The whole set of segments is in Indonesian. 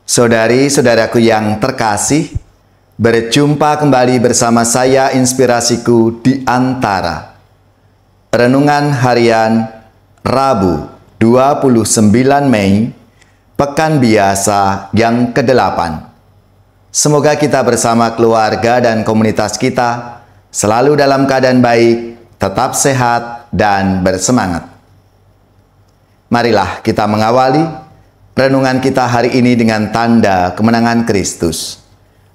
Saudari-saudaraku yang terkasih, berjumpa kembali bersama saya Inspirasiku di Antara. Renungan Harian Rabu 29 Mei, Pekan Biasa yang ke-8. Semoga kita bersama keluarga dan komunitas kita selalu dalam keadaan baik, tetap sehat, dan bersemangat. Marilah kita mengawali renungan kita hari ini dengan tanda kemenangan Kristus.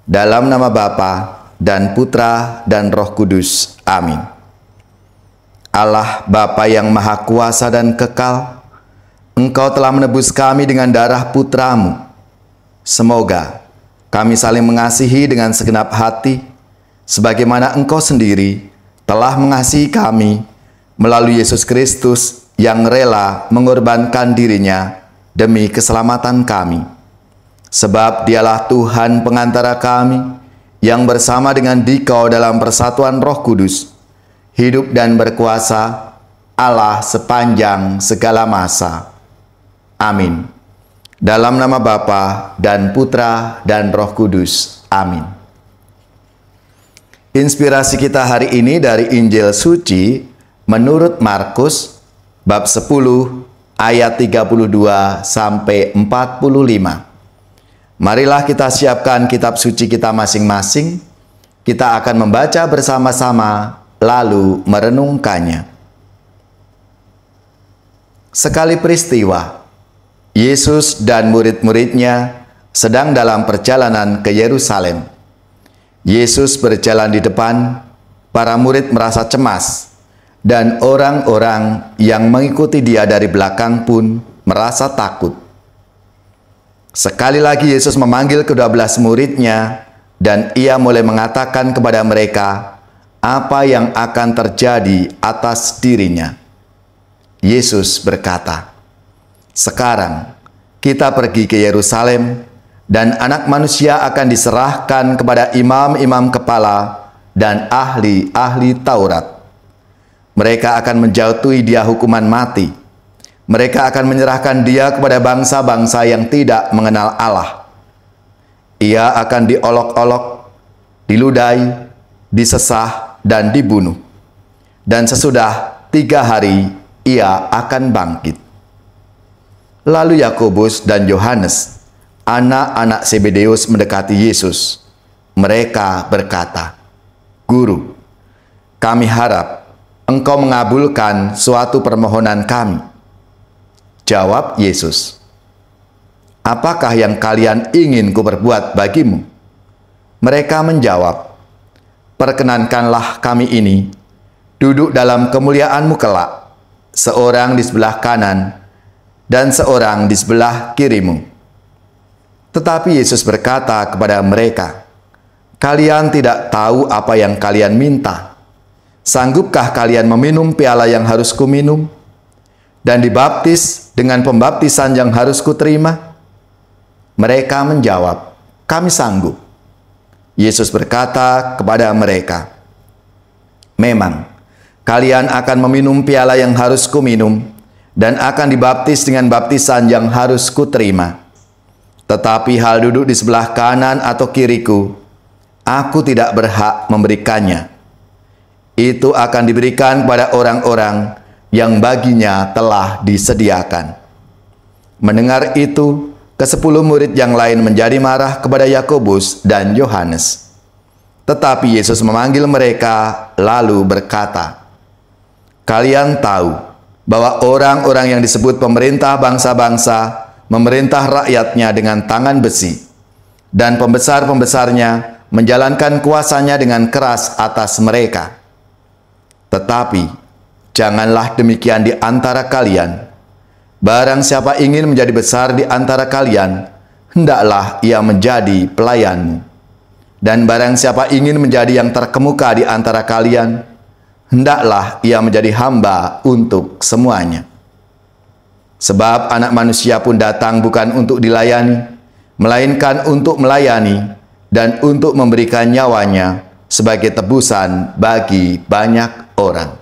Dalam nama Bapa dan Putra dan Roh Kudus. Amin. Allah Bapa yang Maha Kuasa dan Kekal, Engkau telah menebus kami dengan darah Putramu. Semoga kami saling mengasihi dengan segenap hati, sebagaimana Engkau sendiri telah mengasihi kami melalui Yesus Kristus yang rela mengorbankan dirinya demi keselamatan kami. Sebab dialah Tuhan pengantara kami, yang bersama dengan Dikau dalam persatuan Roh Kudus, hidup dan berkuasa Allah sepanjang segala masa. Amin. Dalam nama Bapa dan Putra dan Roh Kudus. Amin. Inspirasi kita hari ini dari Injil Suci menurut Markus, bab 10, ayat 32 sampai 45. Marilah kita siapkan kitab suci kita masing-masing. Kita akan membaca bersama-sama lalu merenungkannya. Sekali peristiwa, Yesus dan murid-muridnya sedang dalam perjalanan ke Yerusalem. Yesus berjalan di depan, para murid merasa cemas, dan orang-orang yang mengikuti dia dari belakang pun merasa takut. Sekali lagi Yesus memanggil ke-12 muridnya, dan ia mulai mengatakan kepada mereka apa yang akan terjadi atas dirinya. Yesus berkata, "Sekarang kita pergi ke Yerusalem, dan Anak Manusia akan diserahkan kepada imam-imam kepala dan ahli-ahli Taurat. Mereka akan menjatuhi dia hukuman mati. Mereka akan menyerahkan dia kepada bangsa-bangsa yang tidak mengenal Allah. Ia akan diolok-olok, diludahi, disesah, dan dibunuh. Dan sesudah 3 hari, ia akan bangkit." Lalu Yakobus dan Yohanes, anak-anak Zebedeus, mendekati Yesus. Mereka berkata, "Guru, kami harap Engkau mengabulkan suatu permohonan kami." Jawab Yesus, "Apakah yang kalian ingin kuperbuat bagimu?" Mereka menjawab, "Perkenankanlah kami ini duduk dalam kemuliaan-Mu kelak, seorang di sebelah kanan dan seorang di sebelah kiri-Mu." Tetapi Yesus berkata kepada mereka, "Kalian tidak tahu apa yang kalian minta. Sanggupkah kalian meminum piala yang harus kuminum, dan dibaptis dengan pembaptisan yang harus kuterima?" Mereka menjawab, "Kami sanggup." Yesus berkata kepada mereka, "Memang, kalian akan meminum piala yang harus kuminum, dan akan dibaptis dengan baptisan yang harus kuterima. Tetapi hal duduk di sebelah kanan atau kiriku, aku tidak berhak memberikannya. Itu akan diberikan kepada orang-orang yang baginya telah disediakan." Mendengar itu, ke-10 murid yang lain menjadi marah kepada Yakobus dan Yohanes. Tetapi Yesus memanggil mereka lalu berkata, "Kalian tahu bahwa orang-orang yang disebut pemerintah bangsa-bangsa memerintah rakyatnya dengan tangan besi, dan pembesar-pembesarnya menjalankan kuasanya dengan keras atas mereka. Tetapi janganlah demikian di antara kalian. Barang siapa ingin menjadi besar di antara kalian, hendaklah ia menjadi pelayanmu. Dan barang siapa ingin menjadi yang terkemuka di antara kalian, hendaklah ia menjadi hamba untuk semuanya. Sebab Anak Manusia pun datang bukan untuk dilayani, melainkan untuk melayani dan untuk memberikan nyawanya sebagai tebusan bagi banyak orang."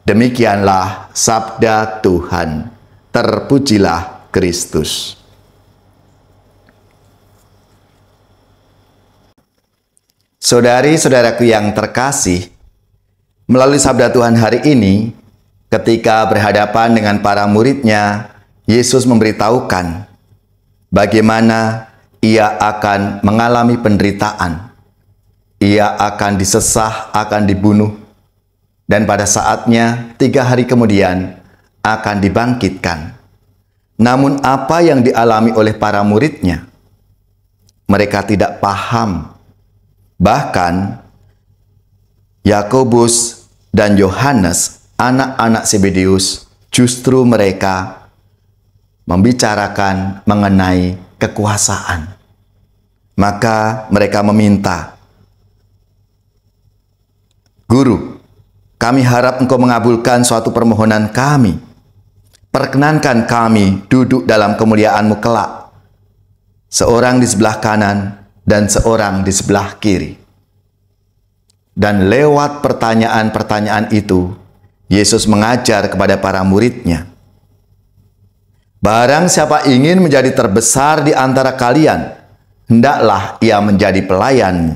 Demikianlah sabda Tuhan. Terpujilah Kristus. Saudari-saudaraku yang terkasih, melalui sabda Tuhan hari ini, ketika berhadapan dengan para muridnya, Yesus memberitahukan bagaimana ia akan mengalami penderitaan. Ia akan disesah, akan dibunuh, dan pada saatnya 3 hari kemudian akan dibangkitkan. Namun apa yang dialami oleh para muridnya? Mereka tidak paham. Bahkan Yakobus dan Yohanes, anak-anak Zebedeus, justru mereka membicarakan mengenai kekuasaan. Maka mereka meminta, "Guru, kami harap Engkau mengabulkan suatu permohonan kami. Perkenankan kami duduk dalam kemuliaan-Mu kelak, seorang di sebelah kanan dan seorang di sebelah kiri." Dan lewat pertanyaan-pertanyaan itu, Yesus mengajar kepada para muridnya, "Barang siapa ingin menjadi terbesar di antara kalian, hendaklah ia menjadi pelayanmu.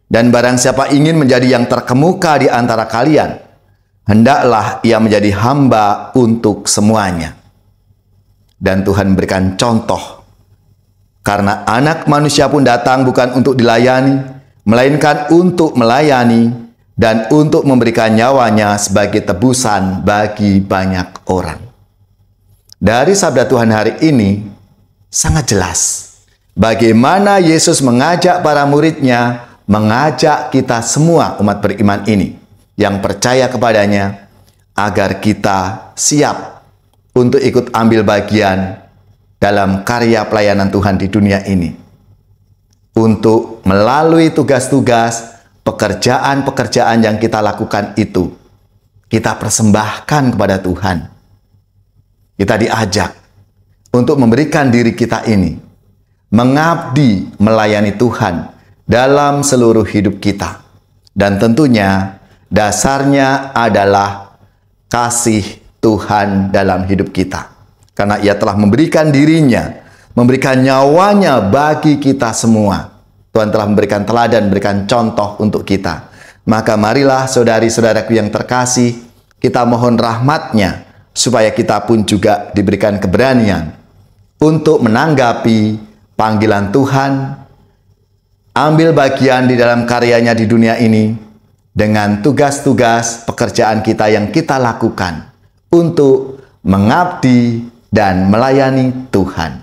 Dan barang siapa ingin menjadi yang terkemuka di antara kalian, hendaklah ia menjadi hamba untuk semuanya." Dan Tuhan memberikan contoh, karena Anak Manusia pun datang bukan untuk dilayani, melainkan untuk melayani dan untuk memberikan nyawanya sebagai tebusan bagi banyak orang. Dari sabda Tuhan hari ini sangat jelas bagaimana Yesus mengajak para muridnya, mengajak kita semua umat beriman ini yang percaya kepadanya, agar kita siap untuk ikut ambil bagian dalam karya pelayanan Tuhan di dunia ini. Untuk melalui tugas-tugas, pekerjaan-pekerjaan yang kita lakukan itu, kita persembahkan kepada Tuhan. Kita diajak untuk memberikan diri kita ini, mengabdi melayani Tuhan dalam seluruh hidup kita. Dan tentunya dasarnya adalah kasih Tuhan dalam hidup kita. Karena Ia telah memberikan dirinya, memberikan nyawanya bagi kita semua. Tuhan telah memberikan teladan, memberikan contoh untuk kita. Maka marilah saudari-saudaraku yang terkasih, kita mohon rahmat-Nya, supaya kita pun juga diberikan keberanian untuk menanggapi panggilan Tuhan, ambil bagian di dalam karyanya di dunia ini, dengan tugas-tugas pekerjaan kita yang kita lakukan untuk mengabdi dan melayani Tuhan.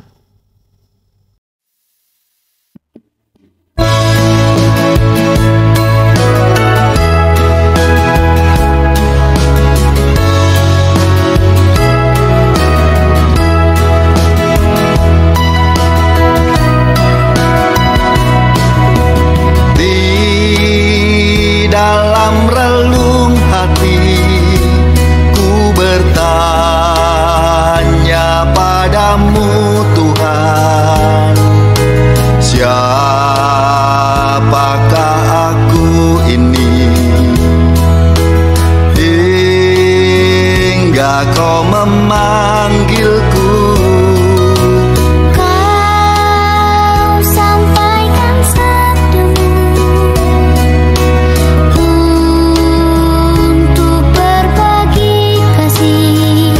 Kau memanggilku, Kau sampaikan sabdamu untuk berbagi kasih,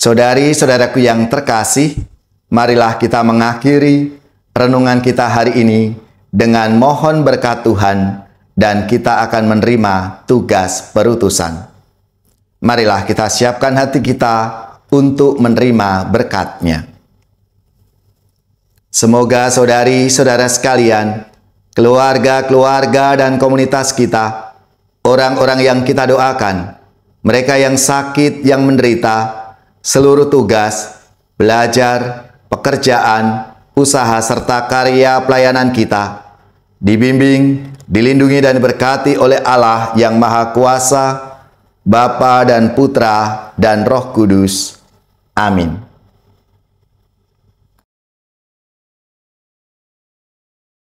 Saudari-saudaraku yang terkasih, marilah kita mengakhiri renungan kita hari ini dengan mohon berkat Tuhan dan kita akan menerima tugas perutusan. Marilah kita siapkan hati kita untuk menerima berkat-Nya. Semoga saudari-saudara sekalian, keluarga-keluarga dan komunitas kita, orang-orang yang kita doakan, mereka yang sakit, yang menderita, seluruh tugas, belajar, pekerjaan, usaha, serta karya pelayanan kita, dibimbing, dilindungi dan diberkati oleh Allah yang Maha Kuasa, Bapa dan Putra dan Roh Kudus. Amin.